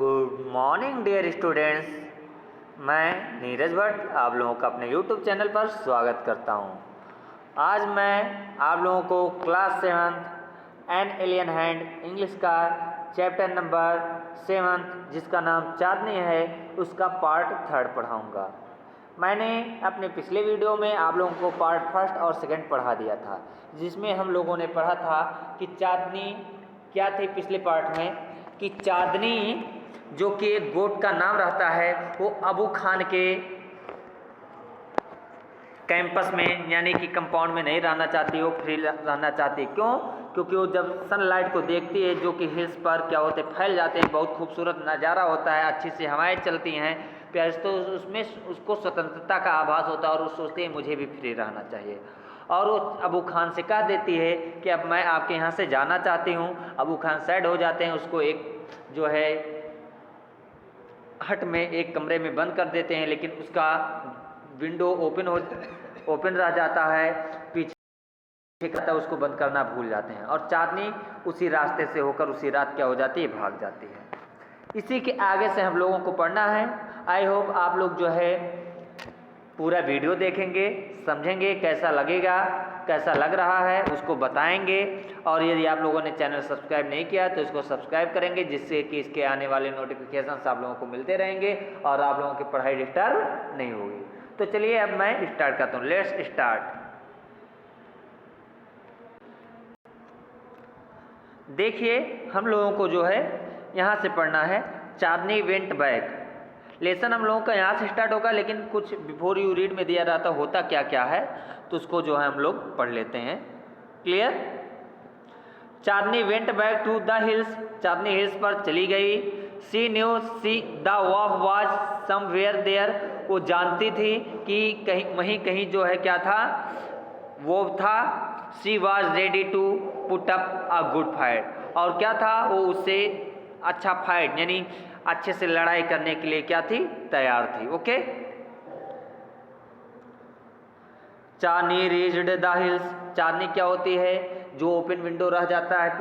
Good morning dear students. मैं नीरज भट्ट आप लोगों का अपने यूट्यूब चैनल पर स्वागत करता हूं। आज मैं आप लोगों को class 7 an alien hand English का चैप्टर नंबर 7 जिसका नाम चांदनी है उसका पार्ट 3 पढ़ाऊंगा। मैंने अपने पिछले वीडियो में आप लोगों को पार्ट 1 और 2 पढ़ा दिया था, जिसमें हम लोगों ने पढ़ा था कि चांदनी क्या थी। पिछले पार्ट में कि चांदनी जो कि एक गोट का नाम रहता है वो अबू खान के कैंपस में यानी कि कंपाउंड में नहीं रहना चाहती, वो फ्री रहना चाहती। क्यों? क्योंकि वो जब सनलाइट को देखती है जो कि हिल्स पर क्या होते फैल जाते हैं, बहुत खूबसूरत नज़ारा होता है, अच्छी सी हवाएं चलती हैं प्यार, तो उसमें उसको स्वतंत्रता का आभास होता है और वो सोचते हैं मुझे भी फ्री रहना चाहिए। और वो अबू खान से कह देती है कि अब मैं आपके यहाँ से जाना चाहती हूँ। अबू खान सैड हो जाते हैं, उसको एक जो है हट में एक कमरे में बंद कर देते हैं, लेकिन उसका विंडो ओपन रह जाता है, पीछे करता है, उसको बंद करना भूल जाते हैं और चांदनी उसी रास्ते से होकर उसी रात क्या हो जाती है, भाग जाती है। इसी के आगे से हम लोगों को पढ़ना है। आई होप आप लोग जो है पूरा वीडियो देखेंगे, समझेंगे, कैसा लगेगा, कैसा लग रहा है उसको बताएंगे। और यदि आप लोगों ने चैनल सब्सक्राइब नहीं किया तो इसको सब्सक्राइब करेंगे, जिससे कि इसके आने वाले नोटिफिकेशंस आप लोगों को मिलते रहेंगे और आप लोगों की पढ़ाई डिस्टर्ब नहीं होगी। तो चलिए अब मैं स्टार्ट करता हूँ। Let's start. देखिए हम लोगों को जो है यहाँ से पढ़ना है चांदनी वेंट बैक। लेसन हम लोगों का यहाँ से स्टार्ट होगा, लेकिन कुछ बिफोर यू रीड में दिया रहता होता क्या क्या है, तो उसको जो है हम लोग पढ़ लेते हैं। Clear? Chandni went back to the hills, Chandni hills पर चली गई। She knew she the wolf was somewhere there, वो जानती थी कि कहीं जो है क्या था, वो था। She was ready to put up a good fight, और क्या था, वो उससे अच्छा फाइट यानी अच्छे से लड़ाई करने के लिए क्या थी, तैयार थी। Okay. Chandni reached the hills, Chandni क्या होती है, जो ओपन विंडो रह जाता है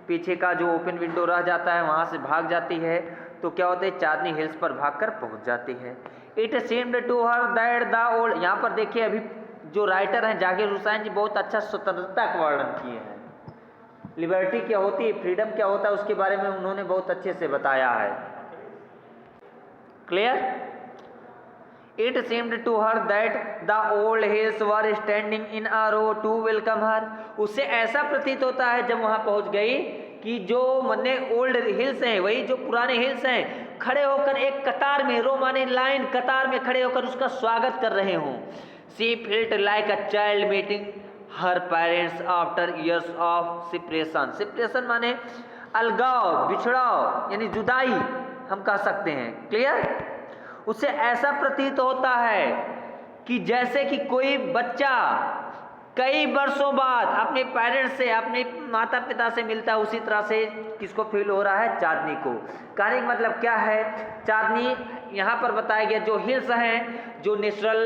पीछे का जो ओपन विंडो रह जाता है वहां से भाग जाती है। तो क्या होता है, चांदनी हिल्स पर भागकर पहुंच जाती है। It seemed to her that the old, यहाँ पर देखिए अभी जो राइटर हैं जाकिर हुसैन जी बहुत अच्छा स्वतंत्रता का वर्णन किए हैं। लिबर्टी क्या होती है, फ्रीडम क्या होता है, उसके बारे में उन्होंने बहुत अच्छे से बताया है। Clear? It seemed to her that the old hills were standing in a row to welcome her, उससे ऐसा प्रतीत होता है जब वहां पहुंच गई कि जो मने ओल्ड हिल्स हैं, वही जो पुराने हिल्स हैं, खड़े होकर एक कतार में, रो माने लाइन, कतार में खड़े होकर उसका स्वागत कर रहे हों। सी felt like a child meeting her parents after years of separation. Separation माने अलगाव, बिछड़ाव यानी जुदाई हम कह सकते हैं। क्लियर? उससे ऐसा प्रतीत होता है कि जैसे कि कोई बच्चा कई वर्षों बाद अपने पेरेंट्स से, अपने माता पिता से मिलता है, उसी तरह से किसको फील हो रहा है, चांदनी को। कहने का मतलब क्या है, चांदनी यहाँ पर बताया गया जो हिल्स हैं, जो नेचुरल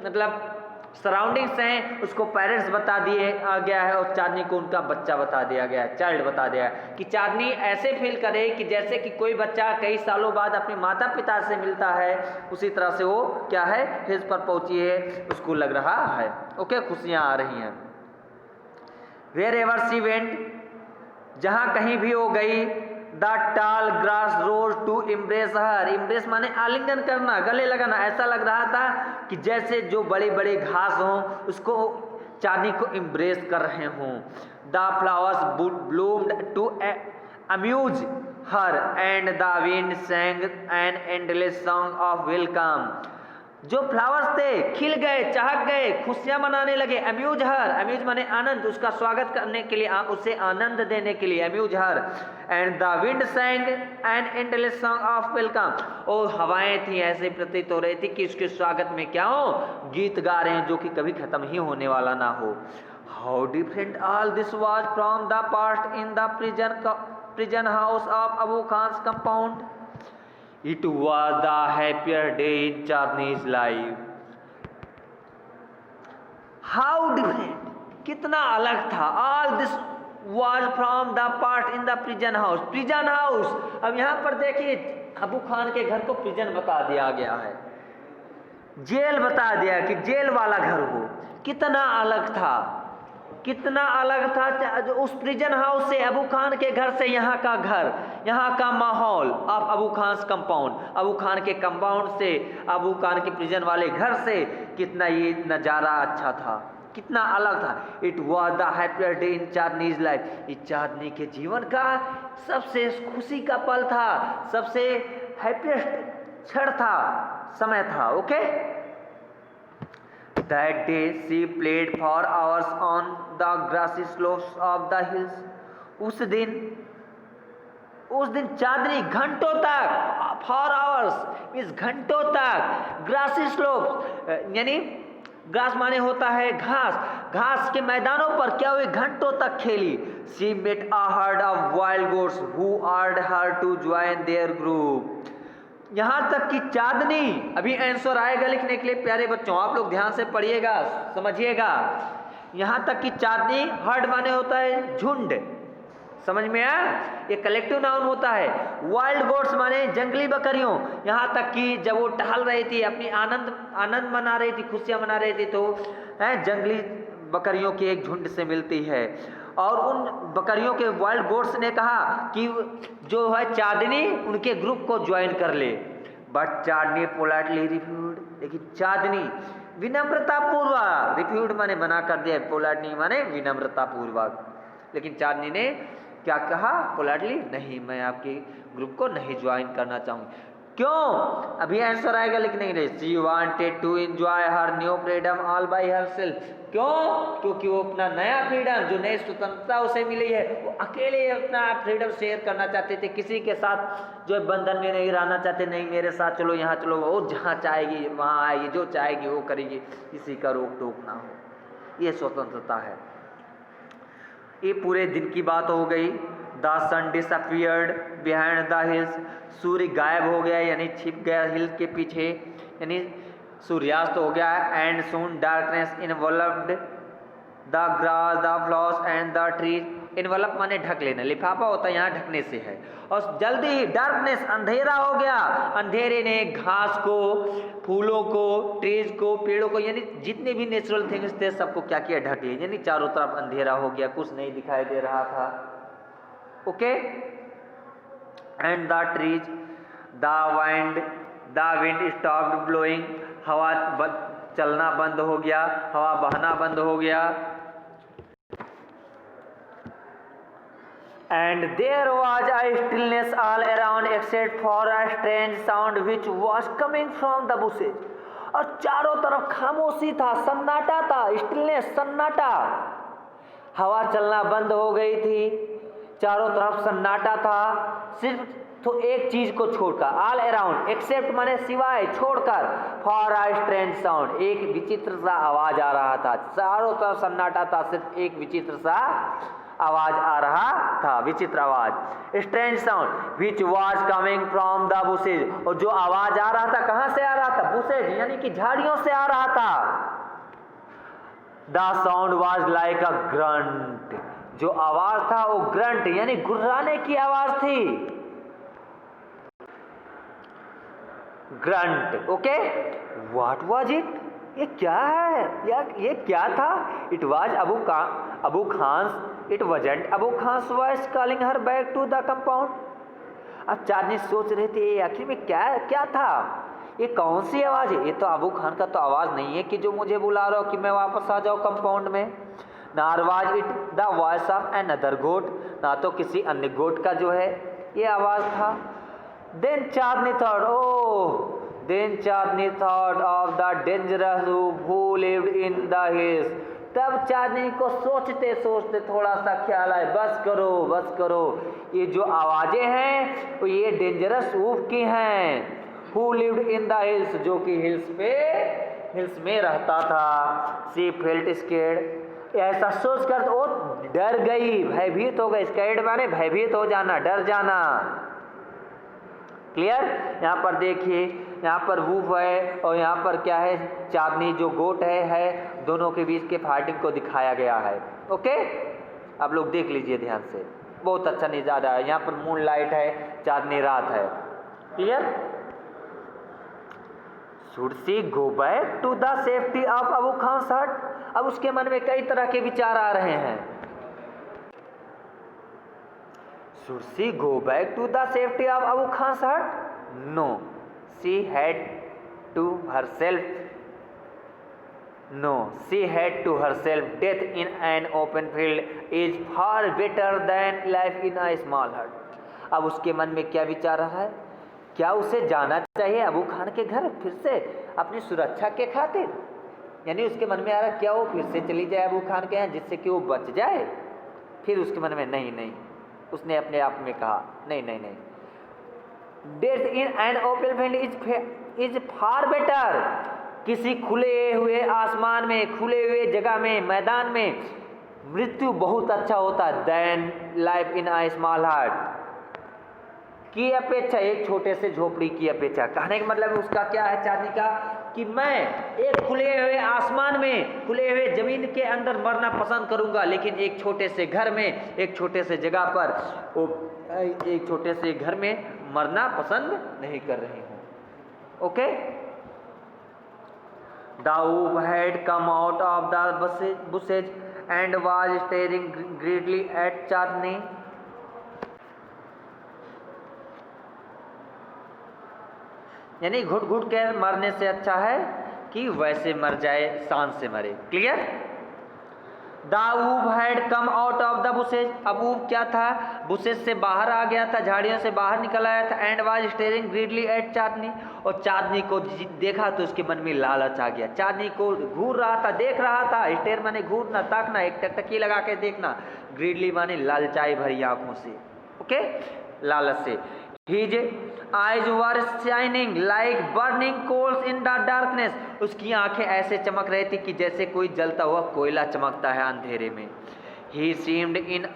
मतलब सराउंडिंग्स हैं, उसको पेरेंट्स बता दिए गया है और चांदनी को उनका बच्चा बता दिया गया है, चाइल्ड बता दिया है, कि चांदनी ऐसे फील करे कि जैसे कि कोई बच्चा कई सालों बाद अपने माता पिता से मिलता है, उसी तरह से वो क्या है, हिल्स पर पहुंची है, उसको लग रहा है। ओके, खुशियां आ रही हैं। वेयर एवर सी वेंट, जहां कहीं भी वो गई, the tall grass rose to embrace her, embrace माने आलिंगन करना, गले लगाना। ऐसा लग रहा था कि जैसे जो बड़े बड़े घास हों उसको चांदनी को इम्ब्रेस कर रहे हों। The flowers bloomed to amuse her and the wind sang an endless song of welcome, जो फ्लावर्स थे खिल गए, चहक गए, खुशियां मनाने लगे। अम्यूज हर, अम्यूज माने आनंद, उसका स्वागत करने के लिए, उसे आनंद देने के लिए, amuse her. And the wind sang an endless song of welcome, और हवाएं थी ऐसे प्रतीत हो रही थी कि उसके स्वागत में क्या हो, गीत गा रहे हैं जो कि कभी खत्म ही होने वाला ना हो। How different all this was from the past in the prison house of Abu Khan's compound. It was the happier day in Chandni's life. How different, कितना अलग था। All this was from the part in the prison house. Prison house, अब यहाँ पर देखिए अबू खान के घर को प्रिजन बता दिया गया है, जेल बता दिया कि जेल वाला घर हो। कितना अलग था, कितना अलग था उस प्रिजन हाउस से, अबू खान के घर से यहाँ का घर, यहाँ का माहौल। अब अबू खान कंपाउंड, अबू खान के कंपाउंड से अबू खान के प्रिजन वाले घर से कितना ये नज़ारा अच्छा था, कितना अलग था। It was the happiest day in Chandni's life, इस चांदनी के जीवन का सबसे खुशी का पल था, सबसे हैप्पीएस्ट क्षण था, समय था। Okay, that day she played for hours on the grassy slopes of the hills. उस दिन चांदनी घंटों तक, फॉर आवर्स इस घंटों तक, ग्रासी स्लोप यानी ग्रास माने होता है घास, घास के मैदानों पर क्या हुई, घंटों तक खेली। She met a herd of wild goats who urged her to join their group. यहाँ तक कि चांदनी, अभी आंसर आएगा लिखने के लिए प्यारे बच्चों, आप लोग ध्यान से पढ़िएगा, समझिएगा। यहाँ तक कि चांदनी, हर्ड माने होता है झुंड, समझ में आया, ये कलेक्टिव नाउन होता है। वाइल्ड गोट्स माने जंगली बकरियों। यहाँ तक कि जब वो टहल रही थी, अपनी आनंद मना रही थी, खुशियाँ मना रही थी, तो जंगली बकरियों की एक झुंड से मिलती है। और उन बकरियों के वाइल्ड गोट्स ने कहा कि जो है चांदनी उनके ग्रुप को ज्वाइन कर ले, बट चांदनी पोलाइटली रिफ्यूज। लेकिन चांदनी विनम्रता पूर्वक, रिफ्यूज माने मना कर दिया, पोलाइटली माने विनम्रता पूर्वक। लेकिन चांदनी ने क्या कहा, पोलाइटली, नहीं, मैं आपके ग्रुप को नहीं ज्वाइन करना चाहूँगी। क्यों, अभी आंसर आएगा लिखने के लिए। She wanted to enjoy her new freedom all by herself. क्यों, क्योंकि वो अपना नया फ्रीडम, जो नई स्वतंत्रता उसे मिली है, वो अकेले अपना फ्रीडम शेयर करना चाहते थे, किसी के साथ जो बंधन में नहीं रहना चाहते। नहीं, मेरे साथ चलो, यहाँ चलो, वो जहाँ चाहेगी वहाँ आएगी, जो चाहेगी वो करेगी, किसी का रोक टोक ना हो, ये स्वतंत्रता है। ये पूरे दिन की बात हो गई। The sun disappeared behind the hills, सूर्य गायब हो गया यानी छिप गया हिल के पीछे, यानी सूर्यास्त हो गया। And soon darkness involved the grass the flowers and the trees. Involve माने ढक लेना, लिफाफा होता है यहाँ ढकने से है। और जल्दी ही डार्कनेस, अंधेरा हो गया, अंधेरे ने घास को, फूलों को, ट्रीज को, पेड़ों को, यानी जितने भी नेचुरल थिंग्स थे सबको क्या किया, ढक लिया, यानी चारों तरफ अंधेरा हो गया, कुछ नहीं दिखाई दे रहा था। Okay, and the trees, the wind stopped blowing, हवा चलना बंद हो गया, हवा बहना बंद हो गया। And there was a stillness all around except for a strange sound which was coming from the bushes. और चारों तरफ खामोशी था, सन्नाटा था, स्टिलनेस, सन्नाटा। हवा चलना बंद हो गई थी, चारों तरफ सन्नाटा था, सिर्फ तो एक चीज को छोड़कर, ऑल अराउंड, एक्सेप्ट माने सिवाय, छोड़कर, फॉर अ स्ट्रेंज साउंड, एक विचित्र सा आवाज आ रहा था। चारों तरफ सन्नाटा था, सिर्फ एक विचित्र सा आवाज आ रहा था, विचित्र आवाज, strange sound which was coming from the bushes. और जो आवाज आ रहा था कहां से आ रहा था, बुशेज यानी कि झाड़ियों से आ रहा था। The sound was like a grunt, जो आवाज था वो ग्रंट यानी गुर्राने की आवाज थी, grunt. Okay, what was it, ये क्या है, ये क्या था। It was Abu Khan, it wasn't Abu Khan's voice calling her back to the compound. अब चांदनी सोच रहे थे आखिर में क्या था, ये कौन सी आवाज है, ये तो अबू खान का तो आवाज नहीं है कि जो मुझे बुला रहा हो कि मैं वापस आ जाऊँ कंपाउंड में। Nor was it the voice of another goat, ना तो किसी अन्य गोट का जो है ये आवाज था। Then Chandni thought of the dangerous who lived in the hills. तब चांदनी को सोचते सोचते थोड़ा सा ख्याल आए, बस करो, ये जो आवाजें हैं वो ये डेंजरस ऊफ की हैं। Who lived in the hills, जो कि हिल्स में रहता था। शी फेल्ट स्केर्ड, ऐसा सोचकर वो डर गई, भयभीत हो गई। स्केर्ड माने भयभीत हो जाना, डर जाना। क्लियर, यहाँ पर देखिए, यहाँ पर वूफ है और यहाँ पर क्या है, चांदनी जो गोट है, दोनों के बीच के फाइटिंग को दिखाया गया है। ओके, आप लोग देख लीजिए ध्यान से, बहुत अच्छा नज़ारा है। यहाँ पर मून लाइट है, चांदनी रात है। Clear? Should she go back to the safety of Abu Khan हट? अब उसके मन में कई तरह के विचार आ रहे हैं। Should she go back to the safety of Abu Khan हट? No, she had to herself. No, she had to herself. Death in an open field is far better than life in a small hut. अब उसके मन में क्या विचार रहा है? क्या उसे जाना चाहिए अबू खान के घर फिर से अपनी सुरक्षा के खातिर? यानी उसके मन में आ रहा क्या वो फिर से चली जाए अबू खान के यहाँ जिससे कि वो बच जाए? फिर उसके मन में नहीं, उसने अपने आप में कहा नहीं, death in an open field is far better. किसी खुले हुए आसमान में, खुले हुए जगह में, मैदान में मृत्यु बहुत अच्छा होता है than life in a small heart की अपेक्षा, एक छोटे से झोपड़ी की अपेक्षा। कहने का मतलब उसका क्या है चांदनी का, कि मैं एक खुले हुए आसमान में, खुले हुए जमीन के अंदर मरना पसंद करूंगा, लेकिन एक छोटे से घर में, एक छोटे से जगह पर, एक छोटे से घर में मरना पसंद नहीं कर रही हूं। Okay? The wolf had come out of the bushes and was staring greedily at Chandni. यानी घुट घुट के मरने से अच्छा है कि वैसे मर जाए, शान से मरे। Clear? The wolf had come out of the bushes. अब wolf क्या था? bushes से बाहर आ गया था, झाड़ियों से बाहर निकल आया था। and was staring greedily at चांदनी, और चांदनी को देखा तो उसके मन में लालच आ गया। चांदनी को घूर रहा था, देख रहा था। स्टेयर माने घूरना, ताकना, एक टकटकी लगा के देखना। ग्रीडली माने लालचाई भरी आंखों से। ओके? लालच से। His eyes were shining like burning coals in the darkness. उसकी आंखें ऐसे चमक रही थी कि जैसे कोई जलता हुआ कोयला चमकता है अंधेरे में। He seemed in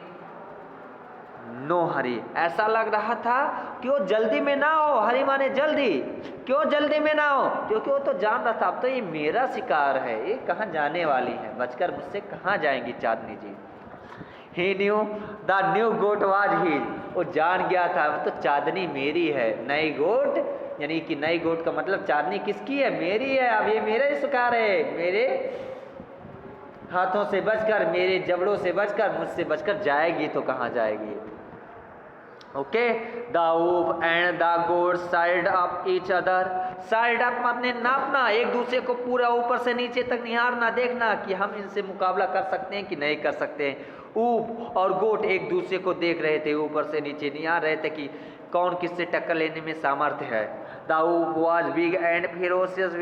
no hurry. ऐसा लग रहा था कि वो जल्दी में ना हो। हरी माने जल्दी। क्यों जल्दी में ना हो? क्योंकि वो तो जान रहा था अब तो ये मेरा शिकार है, ये कहाँ जाने वाली है, बचकर मुझसे कहाँ जाएंगी चांदनी जी। He knew the new goat was his. वो जान गया था तो चांदनी मेरी है। नई गोट, यानी कि नई गोट का मतलब चांदनी किसकी है? मेरी है। अब ये मेरा ही शिकार है। मेरे हाथों से बचकर, मेरे जबड़ों से बचकर, मुझसे बचकर जाएगी तो कहाँ जाएगी? Okay? The wolf and the goat sized up each other. Sized up अपने नापना, एक दूसरे को पूरा ऊपर से नीचे तक निहारना, देखना कि हम इनसे मुकाबला कर सकते हैं कि नहीं कर सकते हैं। ऊप और गोट एक दूसरे को देख रहे थे, ऊपर से नीचे निहार रहे थे कि कौन किससे टक्कर लेने में सामर्थ्य है। The wolf was big and ferocious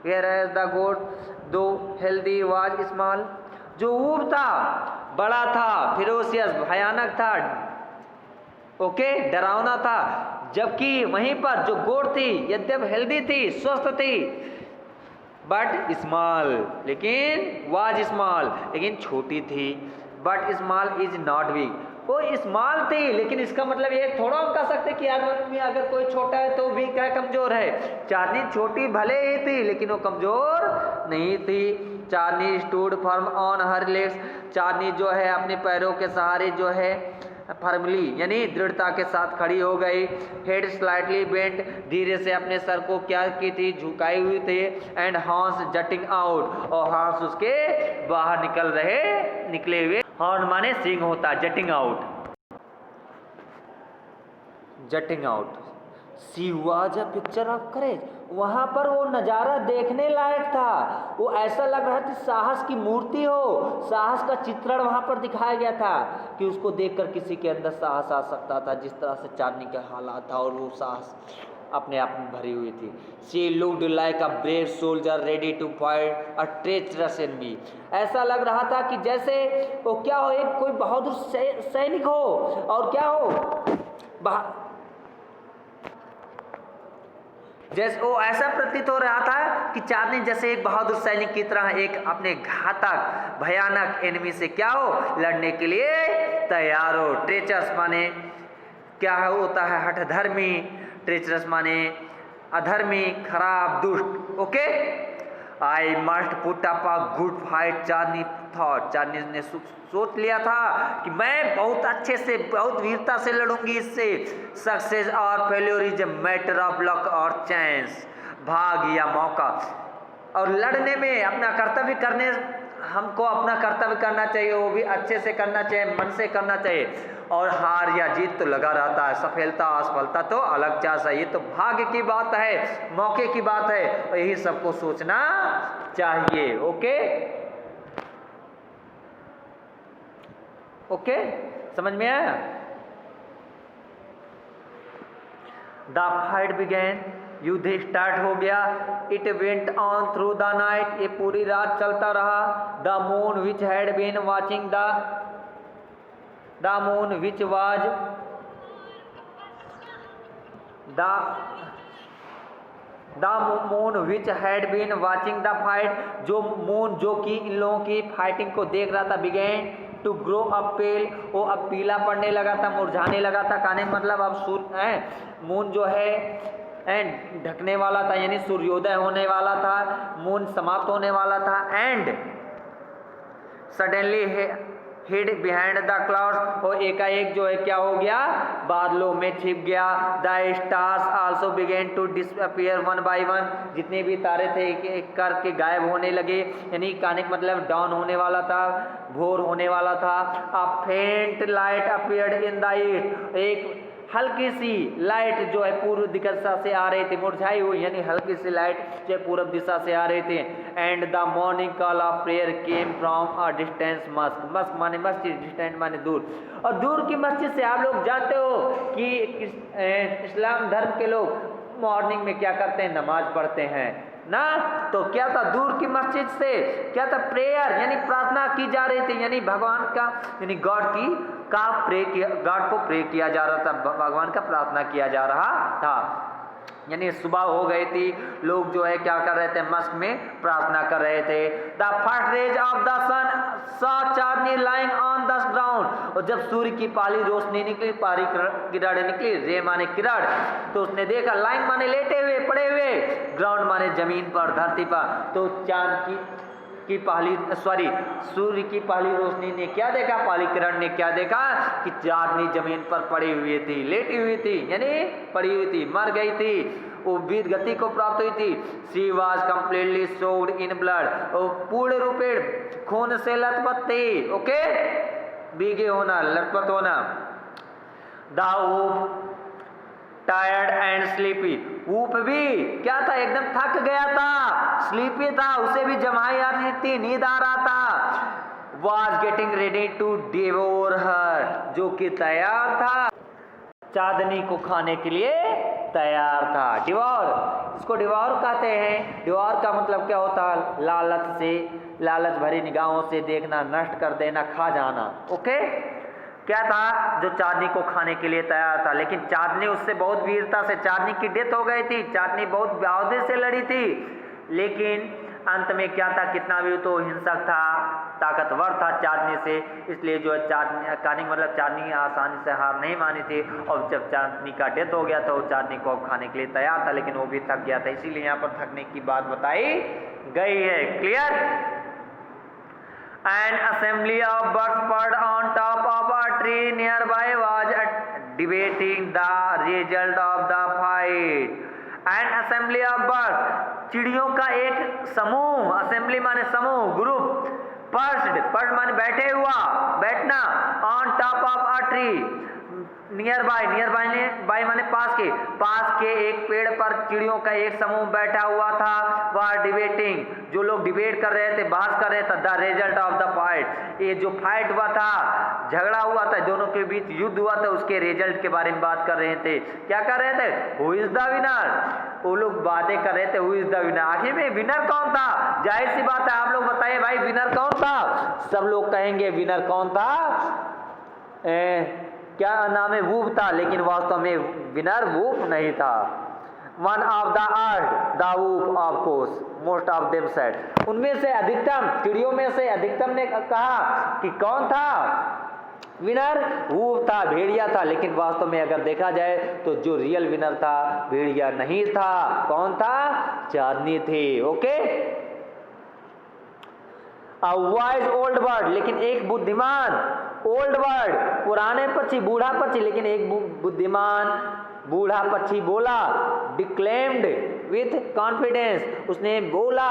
whereas the goat though healthy was small. जो ऊप था बड़ा था, फिरोसियस भयानक था, ओके, डरावना था, जबकि वहीं पर जो गोट थी यद्यप हेल्दी थी, स्वस्थ थी, बट स्मॉल, लेकिन वाज स्मॉल, लेकिन छोटी थी। But small is not weak, वो स्मॉल थी, लेकिन इसका मतलब ये थोड़ा हम कह सकते कि आदमी अगर कोई छोटा है तो वीक है, कमजोर है। चांदनी छोटी भले ही थी लेकिन वो कमजोर नहीं थी। Chandni stood firm on her legs. Chandni जो है अपने पैरों के सहारे जो है फर्मली यानी दृढ़ता के साथ खड़ी हो गई। हेड स्लाइटली बेंट, धीरे से अपने सर को क्या की थी, झुकाई हुई थी। एंड हॉर्न्स जटिंग आउट, और हॉर्न्स उसके बाहर निकले हुए। हॉर्न माने सिंग होता, jutting out, jutting out. She was a picture of courage. वहाँ पर वो नज़ारा देखने लायक था। वो ऐसा लग रहा था साहस की मूर्ति हो, साहस का चित्रण वहाँ पर दिखाया गया था कि उसको देखकर किसी के अंदर साहस आ सकता था, जिस तरह से चांदनी के हालात था और वो साहस अपने आप में भरी हुई थी। She looked like a brave soldier ready to fight a treacherous enemy. ऐसा लग रहा था कि जैसे वो क्या हो, एक कोई बहादुर सैनिक हो, और क्या हो, जैसे वो ऐसा प्रतीत हो रहा था कि चांदनी जैसे एक बहादुर सैनिक की तरह एक अपने घातक भयानक एनिमी से क्या हो, लड़ने के लिए तैयार हो। ट्रेचरस माने क्या होता है, हठधर्मी। ट्रेचरस माने अधर्मी, खराब, दुष्ट। Okay? I must put up a good fight, Chandni thought, Chandni ने सोच लिया था कि मैं बहुत अच्छे से, बहुत वीरता से लड़ूंगी इससे। सक्सेस और failure is a matter of luck और चांस, भाग या मौका। और लड़ने में अपना कर्तव्य करने, हमको अपना कर्तव्य करना चाहिए, वो भी अच्छे से करना चाहिए, मन से करना चाहिए। और हार या जीत तो लगा रहता है, सफलता असफलता तो अलग चांस है, ये तो भाग्य की बात है, मौके की बात है, और यही सबको सोचना चाहिए। ओके ओके, समझ में आया? द फाइट बिगेन, युद्ध स्टार्ट हो गया। It went on through the night, ये पूरी रात चलता रहा। The moon which had been watching the moon which was the moon which had been watching the fight, जो मून जो कि इन लोगों की फाइटिंग को देख रहा था, बिगेन टू ग्रो अप पेल, वो अब पीला पड़ने लगा था, मुरझाने लगा था। कहने मतलब अब सूर्य मून जो है एंड ढकने वाला था, यानी सूर्योदय होने वाला था, मून समाप्त होने वाला था। And suddenly hid behind the clouds, और एकाएक जो है क्या हो गया, बादलों में छिप गया। The stars also began to disappear one by one, जितने भी तारे थे एक एक करके गायब होने लगे, यानी कहने का मतलब डाउन होने वाला था, भोर होने वाला था। अ फेंट light appeared in the east, एक हल्की सी लाइट जो है पूर्व दिशा से आ रही थी, मुरझाई हुई, यानी हल्की सी लाइट जो पूर्व दिशा से आ रही थी। And the morning call of prayer came from a distance Musk, Musk माने मस्जिद, डिस्टेंट माने दूर, और दूर की मस्जिद से। आप लोग जानते हो कि इस्लाम धर्म के लोग मॉर्निंग में क्या करते हैं, नमाज पढ़ते हैं ना। तो क्या था, दूर की मस्जिद से क्या था, प्रेयर यानी प्रार्थना की जा रही थी, यानी भगवान का, यानी गॉड को प्रे किया जा रहा था, भगवान का प्रार्थना किया जा रहा था। यानी सुबह हो गई थी, लोग जो है क्या कर रहे थे, मस्क में प्रार्थना कर रहे थे। The first rays of the sun saw Chandni lying on the ground, और जब सूर्य की पहली रोशनी निकली, पहली किरण निकली, रे माने किरण, तो उसने देखा, लाइंग माने लेटे हुए, पड़े हुए, ग्राउंड माने जमीन पर, धरती पर। तो चांद की पहली सूर्य की पहली रोशनी ने क्या देखा, पहली किरण ने क्या देखा कि चांदनी जमीन पर पड़ी हुई थी, लेटी हुई थी, यानी पड़ी हुई थी, मर गई थी, वो वीर गति को प्राप्त हुई थी। She was completely soaked in blood, वो पूर्ण रूपे खून से लथपथ थी। ओके, भीगे होना, लथपथ होना। द टायर्ड एंड स्लीपी, ऊप भी क्या था, एकदम थक गया था, स्लीपी था, उसे भी जमाई आ रही थी, नींद आ रहा था। Was getting ready to devour her, जो कि तैयार था चांदनी को खाने के लिए तैयार था। डिवोर, इसको डिवोर कहते हैं। डिवोर का मतलब क्या होता है, लालच से, लालच भरी निगाहों से देखना, नष्ट कर देना, खा जाना। ओके, क्या था, जो चांदनी को खाने के लिए तैयार था, लेकिन चांदनी उससे बहुत वीरता से, चांदनी की डेथ हो गई थी, चांदनी बहुत बहादुरी से लड़ी थी, लेकिन अंत में क्या था, कितना भी तो हिंसक था, ताकतवर था चांदनी से, इसलिए जो है चांदनी मतलब चांदनी आसानी से हार नहीं मानी थी। और जब चांदनी का डेथ हो गया तो चांदनी को खाने के लिए तैयार था, लेकिन वो भी थक गया था, इसीलिए यहाँ पर थकने की बात बताई गई है। Clear? An assembly of birds perched on top of a tree nearby was debating the result of the fight. An assembly of birds, चिड़ियों का एक समूह, असेंबली माने समूह, ग्रुप, पर्ड माने बैठे हुआ, बैठना, on top of a tree, near by माने पास के एक पेड़ पर चिड़ियों का एक समूह बैठा हुआ था। वह डिबेटिंग, जो लोग डिबेट कर रहे थे, बहस कर रहे थे, the result of the fight, ये जो फाइट हुआ था, झगड़ा हुआ था, दोनों के बीच युद्ध हुआ था, उसके रिजल्ट के बारे में बात कर रहे थे। क्या कर रहे थे, हु इज द विनर, वो लोग बातें कर रहे थे, हु इज द विनर, आखिर में विनर कौन था। जाहिर सी बात है, आप लोग बताइए भाई विनर कौन था। सब लोग कहेंगे विनर कौन था, क्या नाम है, वूफ था, लेकिन वास्तव में विनर वूफ नहीं था। One of the earth the woof of course, most of them said, उनमें से अधिकतम, चिड़ियों में से अधिकतम ने कहा कि कौन था विनर, वूफ था, भेड़िया था, लेकिन वास्तव में अगर देखा जाए तो जो रियल विनर था भेड़िया नहीं था, कौन था, चांदनी थी। Okay, a wise old bird, लेकिन एक बुद्धिमान ओल्ड बर्ड, पुराने पक्षी, बूढ़ा पक्षी, लेकिन एक बुद्धिमान बूढ़ा पक्षी बोला, डिक्लेम्ड विथ कॉन्फिडेंस, उसने बोला,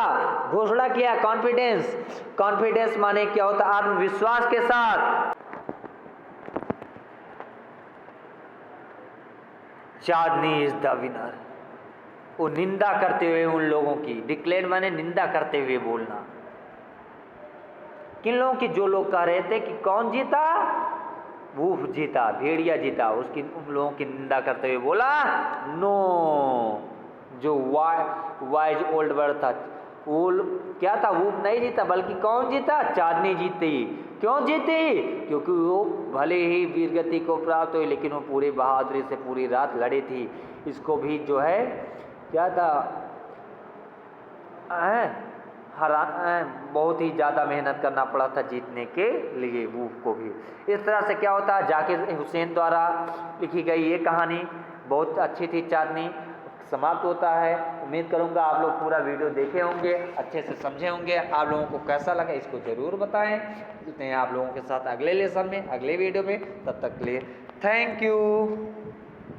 घोषणा किया, कॉन्फिडेंस, कॉन्फिडेंस माने क्या होता है, आत्मविश्वास के साथ। चांदनी इज द विनर, वो निंदा करते हुए उन लोगों की, डिक्लेयर माने निंदा करते हुए बोलना, किन लोगों की, जो लोग कह रहे थे कि कौन जीता, वूफ जीता, भेड़िया जीता, उसकी उन लोगों की निंदा करते हुए बोला, नो, जो वाइज ओल्ड बर्ड था, वो क्या था, वूफ नहीं जीता, बल्कि कौन जीता, चांदनी जीती। क्यों जीती? क्योंकि वो भले ही वीरगति को प्राप्त हुई, लेकिन वो पूरी बहादुरी से पूरी रात लड़ी थी। इसको भी जो है क्या था, बहुत ही ज़्यादा मेहनत करना पड़ा था जीतने के लिए वूफ को भी। इस तरह से क्या होता है, जाकिर हुसैन द्वारा लिखी गई ये कहानी बहुत अच्छी थी, चांदनी, समाप्त होता है। उम्मीद करूंगा आप लोग पूरा वीडियो देखे होंगे, अच्छे से समझे होंगे। आप लोगों को कैसा लगा इसको ज़रूर बताएं। मिलते हैं आप लोगों के साथ अगले लेसन में, अगले वीडियो में, तब तक के लिए थैंक यू।